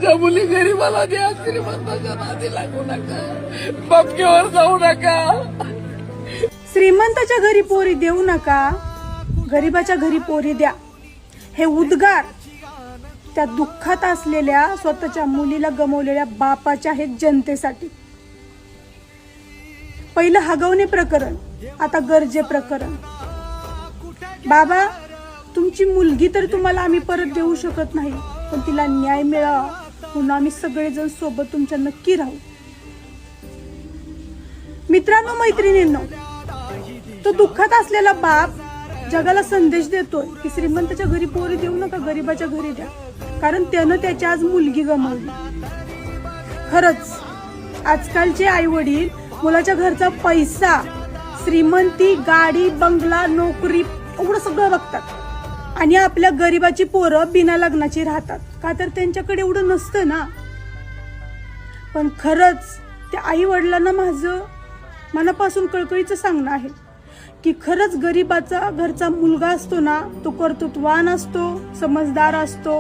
माझ्या मुली गरीबाला द्या, श्रीमंताच्या नादी लागू नका, बापकेवर जाऊ नका. श्रीमंताच्या घरी पोरी देऊ नका, गरीबाच्या घरी पोरी द्या. हे उद्गार त्या दुःखात असलेल्या स्वतःच्या मुलीला गमावलेल्या बापाच्या आहेत जनतेसाठी. पहिलं हगवणे प्रकरण, आता गरजे प्रकरण. बाबा, तुमची मुलगी तर तुम्हाला आम्ही परत देऊ शकत नाही, पण तिला न्याय मिळावा म्हणून आम्ही सगळेजण सोबत तुमच्या नक्की राहू. मित्रांनो, मैत्रिणींनो, तो दुःखात असलेला बाप जगाला संदेश देतोय की श्रीमंताच्या घरी पोरी देऊ नका, गरीबाच्या घरी द्या, कारण त्यानं त्याची आज मुलगी गमावली. खरंच आजकालचे आई वडील मुलाच्या घरचा पैसा, श्रीमंती, गाडी, बंगला, नोकरी एवढं सगळं बघतात आणि आपल्या गरीबाची पोरं बिना लग्नाची राहतात, का तर त्यांच्याकडे एवढं नसतं ना. पण खरंच त्या आई वडिलांना माझं मनापासून कळकळीचं सांगणं आहे की खरंच गरीबाचा घरचा मुलगा असतो ना, तो कर्तृत्ववान असतो, समजदार असतो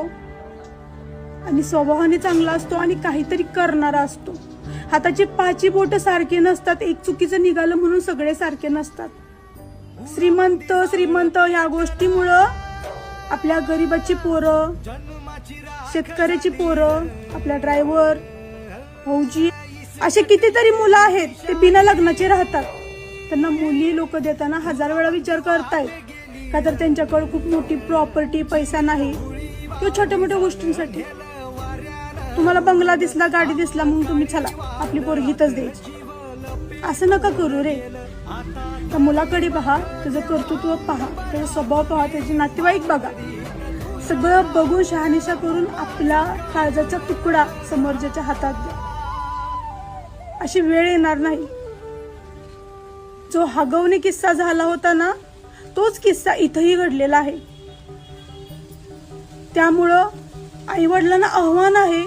आणि स्वभावाने चांगला असतो आणि काहीतरी करणारा असतो. हाताची पाची बोट सारखे नसतात, एक चुकीचं निघालं म्हणून सगळे सारखे नसतात. श्रीमंत या गोष्टीमुळं आपल्या गरीबाची पोरं, शेतकऱ्याची पोरं, आपल्या ड्रायव्हर, फौजी असे कितीतरी मुलं आहेत ते बिना लग्नाचे राहतात. त्यांना मुली लोक देताना 1000 वेळा विचार करतायत, का तर त्यांच्याकडे खूप मोठी प्रॉपर्टी, पैसा नाही किंवा छोट्या मोठ्या गोष्टींसाठी. तुम्हाला बंगला दिसला, गाडी दिसला म्हणून तुम्ही चला आपली पोरगी इथंच द्यायची, असं नका करू रे. त्या मुलाकडे पहा, त्याचं कर्तृत्व पहा, त्याचा स्वभाव पहा, त्याचे नातेवाईक बघा. सगळं बघून शहानिशा करून आपला काळजाचा तुकडा समोरच्याच्या हातात द्या. अशी वेळ येणार नाही. जो हगवणे किस्सा झाला होता ना, तोच किस्सा इथंही घडलेला आहे. त्यामुळं आई वडिलांना आव्हान आहे,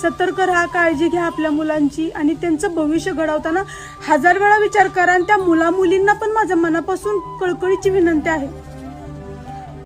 सतर्क राहा, काळजी घ्या आपल्या मुलांची आणि त्यांचं भविष्य घडवताना 1000 वेळा विचार करा. आणि त्या मुला मुलींना पण माझ्या मनापासून कळकळीची विनंती आहे,